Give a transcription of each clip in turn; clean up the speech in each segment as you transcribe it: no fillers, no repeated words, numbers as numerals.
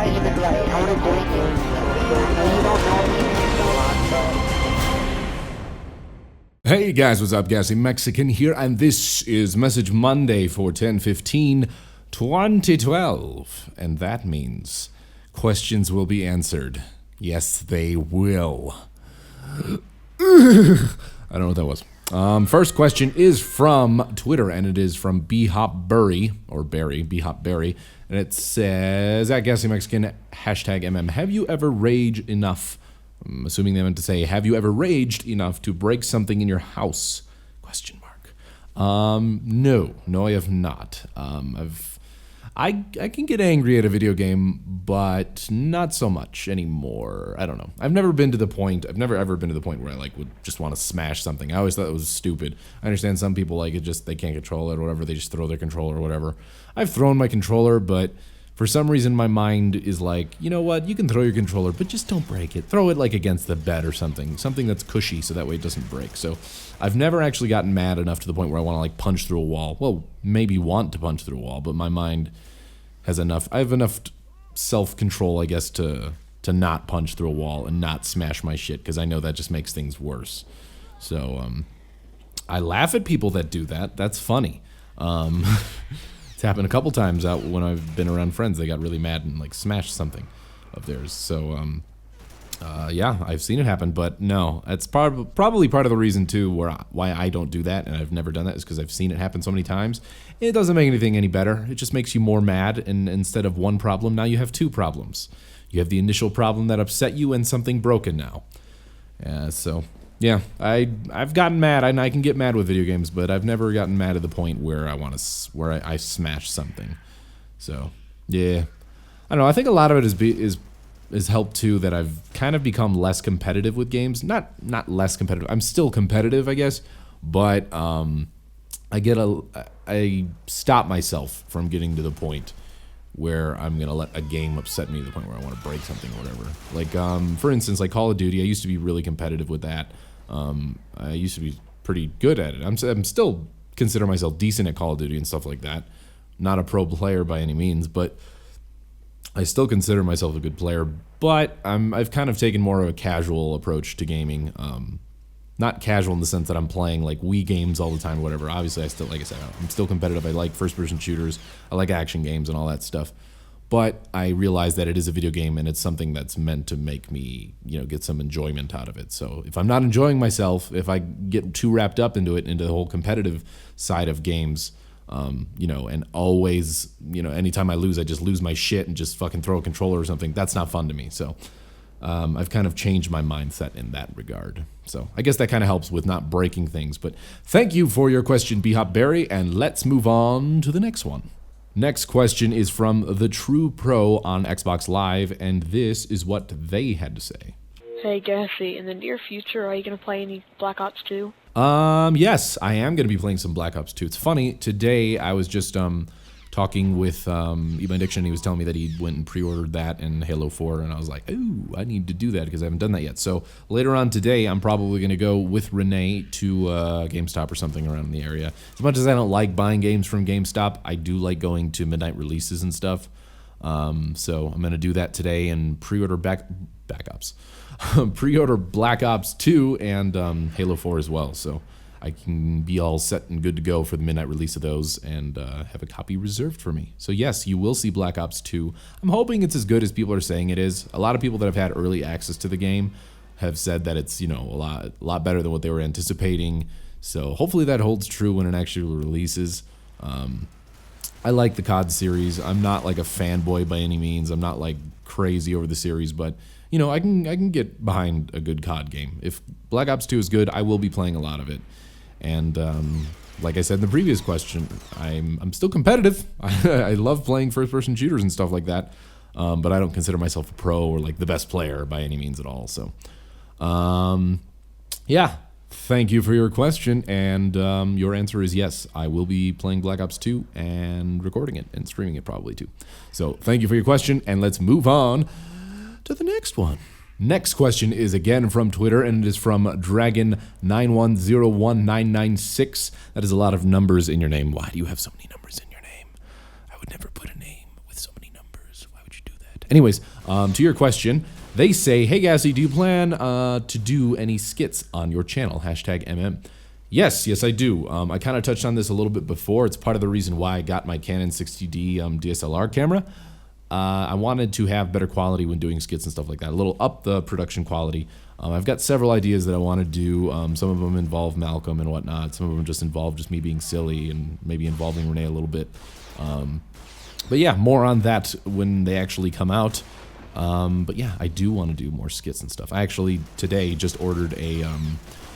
not even do I count it going in? I know you don't know me, so Hey guys, what's up? Gassy Mexican here, and this is Message Monday for 10/15/2012, and that means questions will be answered. Yes, they will. I don't know what that was. First question is from Twitter, and it is from BHopBurry, or Berry, BHopBerry, and it says, at Gassy Mexican, #MM, have you ever raged enough? I'm assuming they meant to say, have you ever raged enough to break something in your house? Question mark. No, I have not. I can get angry at a video game, but not so much anymore. I don't know. I've never ever been to the point where I would just want to smash something. I always thought it was stupid. I understand some people like it, just they can't control it or whatever. They just throw their controller or whatever. I've thrown my controller, but for some reason my mind is like, you know what? You can throw your controller, but just don't break it. Throw it against the bed or something that's cushy, so that way it doesn't break. So I've never actually gotten mad enough to the point where I want to punch through a wall. Well, maybe want to punch through a wall, but my mind has enough. I have enough self-control, I guess, to not punch through a wall and not smash my shit, because I know that just makes things worse. So I laugh at people that do that. That's funny. It's happened a couple times out when I've been around friends. They got really mad and smashed something of theirs. So yeah, I've seen it happen, but no, it's probably part of the reason too why I don't do that, and I've never done that, is because I've seen it happen so many times. It doesn't make anything any better. It just makes you more mad, and instead of one problem, now you have two problems. You have the initial problem that upset you and something broken now. So yeah, I've gotten mad, and I can get mad with video games, but I've never gotten mad to the point where I smash something. So yeah, I don't know. I think a lot of it is helped too that I've kind of become less competitive with games. Not less competitive. I'm still competitive, I guess, but I stop myself from getting to the point where I'm gonna let a game upset me to the point where I want to break something or whatever. For instance, Call of Duty. I used to be really competitive with that. I used to be pretty good at it. I'm still consider myself decent at Call of Duty and stuff like that. Not a pro player by any means, but I still consider myself a good player. But I've kind of taken more of a casual approach to gaming. Not casual in the sense that I'm playing Wii games all the time or whatever. Obviously, like I said, I'm still competitive. I like first-person shooters. I like action games and all that stuff. But I realize that it is a video game, and it's something that's meant to make me, get some enjoyment out of it. So if I'm not enjoying myself, if I get too wrapped up into the whole competitive side of games, and always, anytime I lose, I just lose my shit and just fucking throw a controller or something. That's not fun to me. So I've kind of changed my mindset in that regard. So I guess that kind of helps with not breaking things. But thank you for your question, BHopBerry, and let's move on to the next one. Next question is from The True Pro on Xbox Live, and this is what they had to say. Hey Gassy, in the near future, are you going to play any Black Ops 2? Yes, I am going to be playing some Black Ops 2. It's funny, today I was just talking with Eben Addiction. He was telling me that he went and pre-ordered that and Halo 4, and I was like, ooh, I need to do that because I haven't done that yet. So later on today, I'm probably going to go with Renee to GameStop or something around in the area. As much as I don't like buying games from GameStop, I do like going to midnight releases and stuff. So I'm going to do that today and pre-order pre-order Black Ops 2 and Halo 4 as well. So I can be all set and good to go for the midnight release of those and have a copy reserved for me. So yes, you will see Black Ops 2. I'm hoping it's as good as people are saying it is. A lot of people that have had early access to the game have said that it's, a lot better than what they were anticipating. So hopefully that holds true when it actually releases. I like the COD series. I'm not a fanboy by any means. I'm not crazy over the series, but I can get behind a good COD game. If Black Ops 2 is good, I will be playing a lot of it. And like I said in the previous question, I'm still competitive. I love playing first-person shooters and stuff like that, but I don't consider myself a pro or the best player by any means at all. So, yeah, thank you for your question, and your answer is yes. I will be playing Black Ops 2 and recording it and streaming it probably too. So thank you for your question, and let's move on to the next one. Next question is again from Twitter, and it is from Dragon9101996. That is a lot of numbers in your name. Why do you have so many numbers in your name? I would never put a name with so many numbers. Why would you do that? Anyways, to your question, they say, hey Gassy, do you plan to do any skits on your channel? #MM. Yes, I do. I kind of touched on this a little bit before. It's part of the reason why I got my Canon 60D DSLR camera. I wanted to have better quality when doing skits and stuff like that, a little up the production quality. I've got several ideas that I want to do. Some of them involve Malcolm and whatnot. Some of them just involve just me being silly and maybe involving Renee a little bit. But yeah, more on that when they actually come out. But yeah, I do want to do more skits and stuff. I actually today just ordered a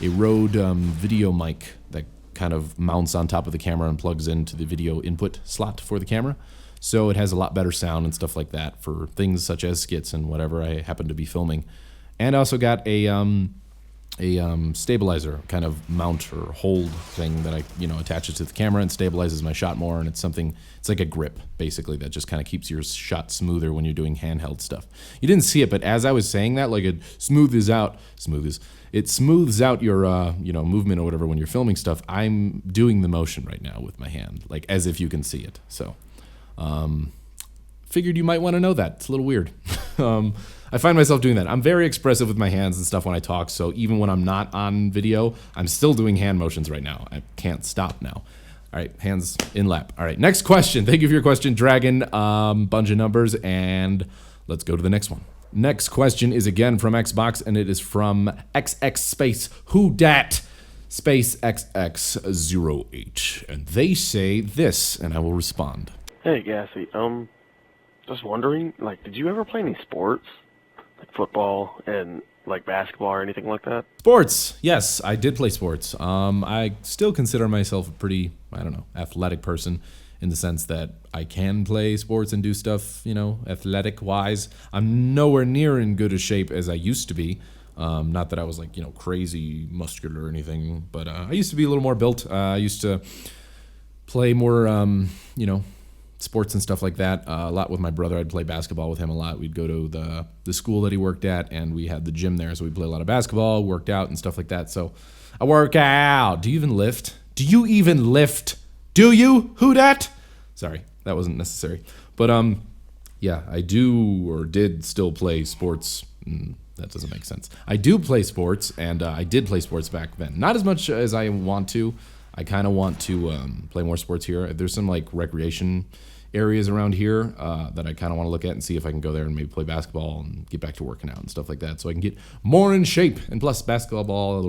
Rode video mic that kind of mounts on top of the camera and plugs into the video input slot for the camera. So it has a lot better sound and stuff like that for things such as skits and whatever I happen to be filming. And I also got a stabilizer kind of mount or hold thing that I attach it to the camera and stabilizes my shot more. And it's like a grip basically that just kind of keeps your shot smoother when you're doing handheld stuff. You didn't see it, but as I was saying that, like it smooths out your movement or whatever when you're filming stuff. I'm doing the motion right now with my hand, like as if you can see it. So figured you might want to know that. It's a little weird. I find myself doing that. I'm very expressive with my hands and stuff when I talk, so even when I'm not on video, I'm still doing hand motions right now. I can't stop now. All right, hands in lap. All right, next question. Thank you for your question, Dragon. Bunch of numbers, and let's go to the next one. Next question is again from Xbox, and it is from XX space who dat space XX08, and they say this, and I will respond. Hey, Gassy. Just wondering, like, did you ever play any sports? Like football and, like, basketball or anything like that? Sports. Yes, I did play sports. I still consider myself a pretty, athletic person in the sense that I can play sports and do stuff, athletic-wise. I'm nowhere near in good a shape as I used to be. Not that I was, like, crazy muscular or anything, but I used to be a little more built. I used to play more, sports and stuff like that. A lot with my brother. I'd play basketball with him a lot. We'd go to the school that he worked at, and we had the gym there, so we'd play a lot of basketball, worked out and stuff like that. So I work out. Do you even lift? Do you even lift? Do you? Who dat? Sorry, that wasn't necessary. But yeah, I do or did still play sports. That doesn't make sense. I do play sports, and I did play sports back then. Not as much as I want to. I kind of want to play more sports here. There's some like recreation areas around here that I kind of want to look at and see if I can go there and maybe play basketball and get back to working out and stuff like that so I can get more in shape. And plus basketball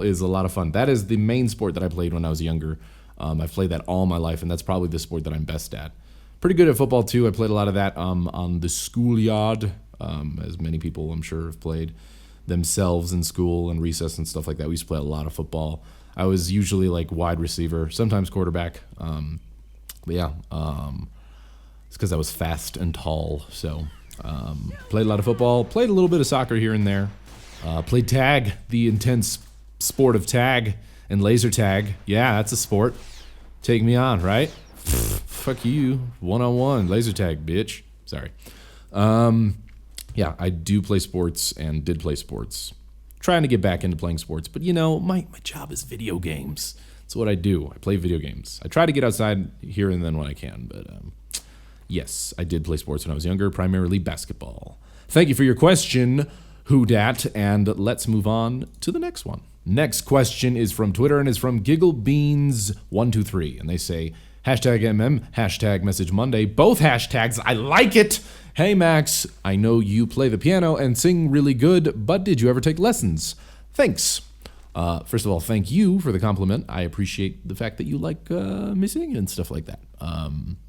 is a lot of fun. That is the main sport that I played when I was younger. I've played that all my life, and that's probably the sport that I'm best at. Pretty good at football too. I played a lot of that on the schoolyard, as many people I'm sure have played themselves in school and recess and stuff like that. We used to play a lot of football. I was usually like wide receiver, sometimes quarterback. But yeah, it's because I was fast and tall. So played a lot of football, played a little bit of soccer here and there. Played tag, the intense sport of tag and laser tag. Yeah, that's a sport. Take me on, right? Fuck you, one-on-one, laser tag, bitch. Sorry. Yeah, I do play sports and did play sports. Trying to get back into playing sports, but my job is video games. That's what I do. I play video games. I try to get outside here and then when I can, but yes, I did play sports when I was younger, primarily basketball. Thank you for your question, who dat, and let's move on to the next one. Next question is from Twitter and is from GiggleBeans123, and they say, #MM, #MessageMonday, both hashtags, I like it. Hey Max, I know you play the piano and sing really good, but did you ever take lessons? Thanks. First of all, thank you for the compliment. I appreciate the fact that you like me singing and stuff like that.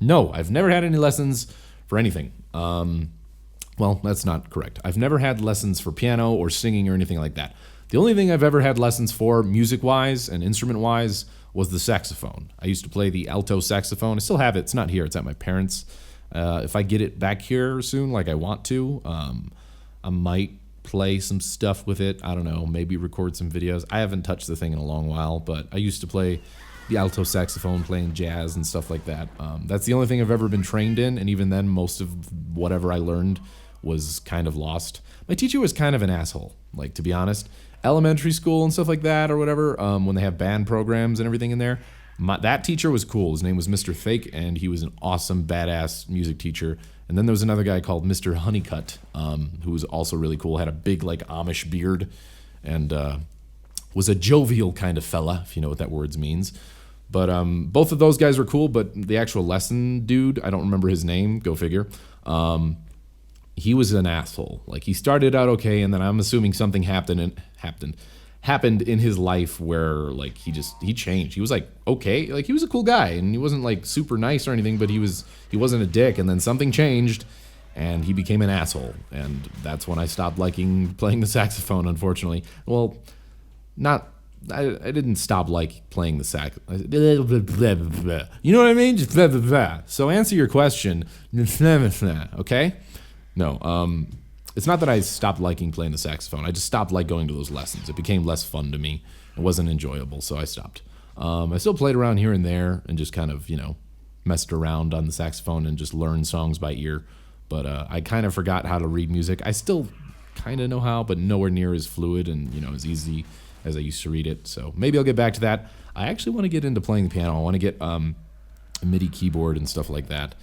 No, I've never had any lessons for anything. Well, that's not correct. I've never had lessons for piano or singing or anything like that. The only thing I've ever had lessons for, music-wise and instrument-wise, was the saxophone. I used to play the alto saxophone. I still have it. It's not here. It's at my parents'. If I get it back here soon, like I want to, I might play some stuff with it. I don't know, maybe record some videos. I haven't touched the thing in a long while, but I used to play the alto saxophone, playing jazz and stuff like that. That's the only thing I've ever been trained in, and even then, most of whatever I learned was kind of lost. My teacher was kind of an asshole, like, to be honest. Elementary school and stuff like that or whatever, when they have band programs and everything in there, That teacher was cool. His name was Mr. Fake, and he was an awesome, badass music teacher. And then there was another guy called Mr. Honeycutt, who was also really cool. Had a big, like, Amish beard, and was a jovial kind of fella, if you know what that word means. But both of those guys were cool, but the actual lesson dude, I don't remember his name, go figure. He was an asshole. Like, he started out okay, and then I'm assuming something happened in his life where, like, he changed. He was like, okay, like, he was a cool guy, and he wasn't like super nice or anything, but he wasn't a dick, and then something changed and he became an asshole, and that's when I stopped liking playing the saxophone, unfortunately. Well, I didn't stop playing the sax. You know what I mean? Just blah, blah, blah. So answer your question, okay? No, it's not that I stopped liking playing the saxophone. I just stopped going to those lessons. It became less fun to me. It wasn't enjoyable, so I stopped. I still played around here and there and just kind of, messed around on the saxophone and just learned songs by ear. But I kind of forgot how to read music. I still kind of know how, but nowhere near as fluid and, as easy as I used to read it. So maybe I'll get back to that. I actually want to get into playing the piano. I want to get a MIDI keyboard and stuff like that.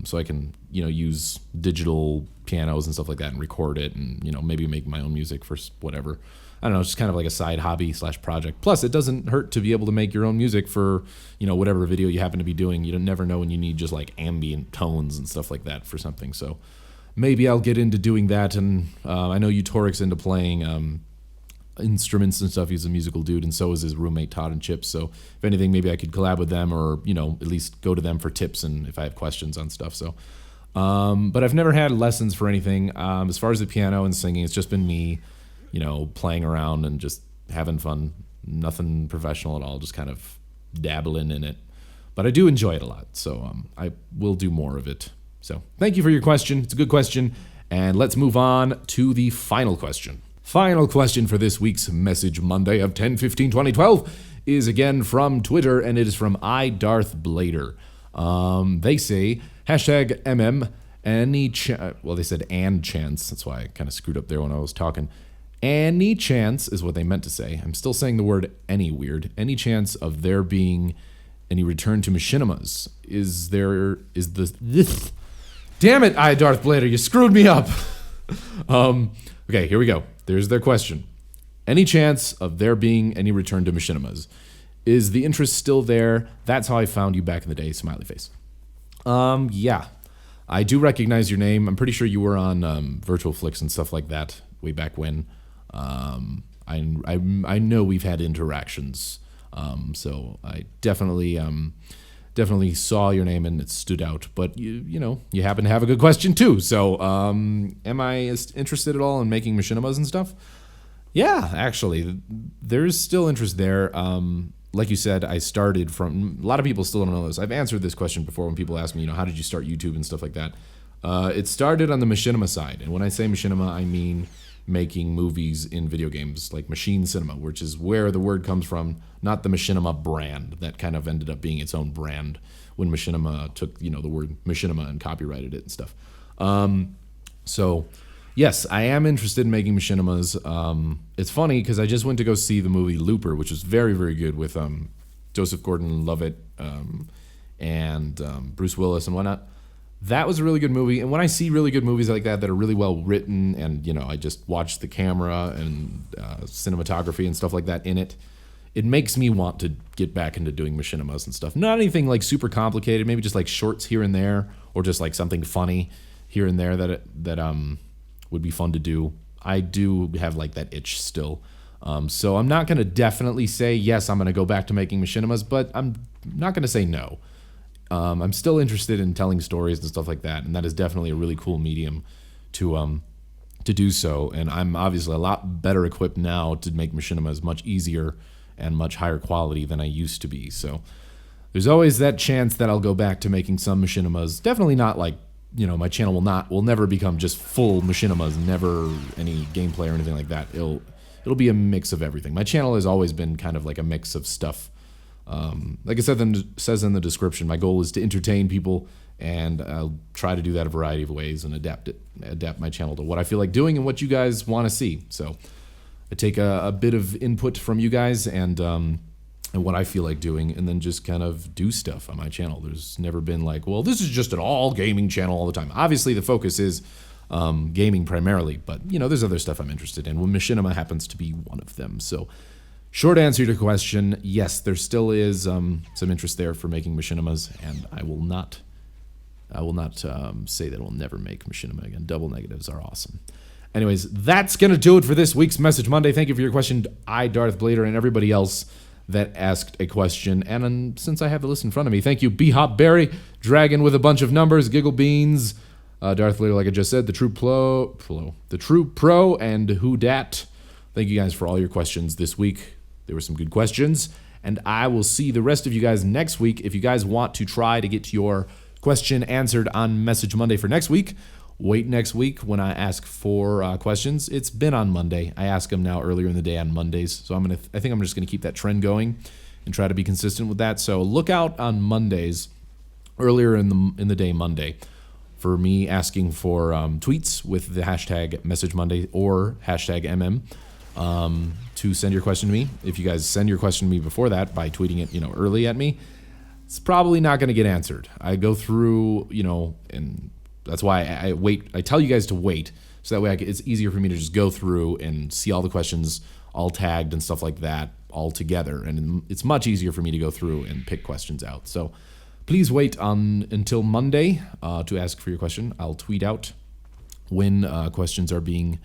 So I can, use digital pianos and stuff like that and record it and, maybe make my own music for whatever. I don't know, it's just kind of like a side hobby / project. Plus, it doesn't hurt to be able to make your own music for, whatever video you happen to be doing. You don't never know when you need just like ambient tones and stuff like that for something. So maybe I'll get into doing that. And I know Utoric's into playing instruments and stuff. He's a musical dude, and so is his roommate Todd and Chip. So if anything, maybe I could collab with them, or at least go to them for tips and if I have questions on stuff. So but I've never had lessons for anything. As far as the piano and singing, it's just been me playing around and just having fun. Nothing professional at all, just kind of dabbling in it, but I do enjoy it a lot, so I will do more of it. So thank you for your question. It's a good question, and let's move on to the final question. Final question for this week's Message Monday of 10/15/2012 is again from Twitter, and it is from iDarthBlader. They say, #MM, they said and chance. That's why I kind of screwed up there when I was talking. Any chance is what they meant to say. I'm still saying the word any weird. Any chance of there being any return to machinimas? Damn it, iDarthBlader, you screwed me up. Okay, here we go. There's their question. Any chance of there being any return to machinimas? Is the interest still there? That's how I found you back in the day, smiley face. Yeah. I do recognize your name. I'm pretty sure you were on Virtual Flicks and stuff like that way back when. I know we've had interactions. So I definitely saw your name and it stood out. But you happen to have a good question too. So am I interested at all in making machinimas and stuff? Yeah, actually, there's still interest there. Like you said, I started from, a lot of people still don't know this. I've answered this question before when people ask me, how did you start YouTube and stuff like that. It started on the machinima side. And when I say machinima, I mean making movies in video games, like machine cinema, which is where the word comes from, not the machinima brand. That kind of ended up being its own brand when machinima took, the word machinima and copyrighted it and stuff. So yes, I am interested in making machinimas. It's funny because I just went to go see the movie Looper, which was very, very good with Joseph Gordon-Levitt and Bruce Willis and whatnot. That was a really good movie, and when I see really good movies like that are really well written, and I just watch the camera and cinematography and stuff like that in it, it makes me want to get back into doing machinimas and stuff. Not anything like super complicated, maybe just like shorts here and there, or just like something funny here and there that would be fun to do. I do have like that itch still, so I'm not gonna definitely say yes, I'm gonna go back to making machinimas, but I'm not gonna say no. I'm still interested in telling stories and stuff like that, and that is definitely a really cool medium to do so. And I'm obviously a lot better equipped now to make machinimas much easier and much higher quality than I used to be. So there's always that chance that I'll go back to making some machinimas. Definitely not like, my channel will never become just full machinimas, never any gameplay or anything like that. It'll be a mix of everything. My channel has always been kind of like a mix of stuff. Like I said, says in the description, my goal is to entertain people, and I'll try to do that a variety of ways and adapt my channel to what I feel like doing and what you guys want to see. So I take a bit of input from you guys, and and what I feel like doing, and then just kind of do stuff on my channel. There's never been like, well, this is just an all gaming channel all the time. Obviously, the focus is gaming primarily, but you know, there's other stuff I'm interested in. Well, Machinima happens to be one of them. So, short answer to your question: yes, there still is some interest there for making Machinimas, and I will not say that we'll never make Machinima again. Double negatives are awesome. Anyways, that's gonna do it for this week's Message Monday. Thank you for your question, Darth Blader, and everybody else that asked a question. And since I have the list in front of me, thank you, B-Hop Berry, Dragon with a bunch of numbers, Giggle Beans, Darth Blader, like I just said, the True Pro, and Who Dat. Thank you guys for all your questions this week. There were some good questions, and I will see the rest of you guys next week. If you guys want to try to get your question answered on Message Monday for next week, wait next week when I ask for questions. It's been on Monday. I ask them now earlier in the day on Mondays. So I think I'm just gonna keep that trend going and try to be consistent with that. So look out on Mondays, earlier in the day Monday, for me asking for tweets with the hashtag MessageMonday or hashtag MM to send your question to me. If you guys send your question to me before that by tweeting it, early at me, it's probably not gonna get answered. I go through, and that's why I wait. I tell you guys to wait, so that way it's easier for me to just go through and see all the questions all tagged and stuff like that all together. And it's much easier for me to go through and pick questions out. So please wait until Monday to ask for your question. I'll tweet out when questions are being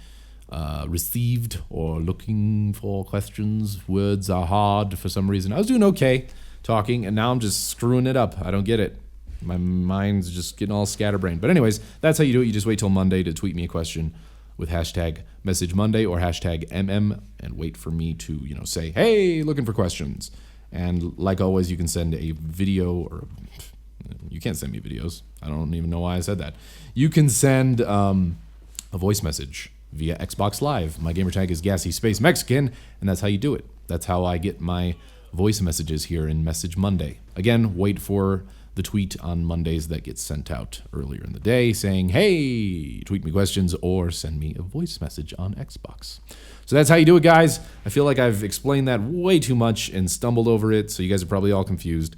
received or looking for questions. Words are hard for some reason. I was doing okay talking, and now I'm just screwing it up. I don't get it. My mind's just getting all scatterbrained. But anyways, that's how you do it. You just wait till Monday to tweet me a question with hashtag MessageMonday or hashtag MM, and wait for me to, say, hey, looking for questions. And like always, you can send a video, or you can't send me videos. I don't even know why I said that. You can send a voice message via Xbox Live. My gamer tag is GassyMexican, and that's how you do it. That's how I get my voice messages here in Message Monday. Again, wait for the tweet on Mondays that gets sent out earlier in the day saying, hey, tweet me questions or send me a voice message on Xbox. So that's how you do it, guys. I feel like I've explained that way too much and stumbled over it, so you guys are probably all confused.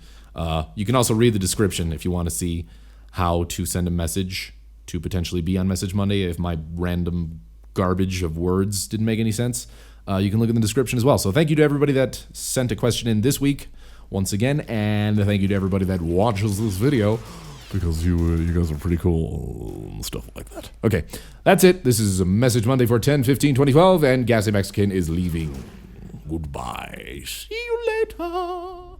You can also read the description if you want to see how to send a message to potentially be on Message Monday if my random garbage of words didn't make any sense. You can look in the description as well. So thank you to everybody that sent a question in this week once again, and thank you to everybody that watches this video, because you guys are pretty cool and stuff like that. Okay, that's it. This is a Message Monday for 10/15/2012, and Gassy Mexican is leaving. Goodbye. See you later.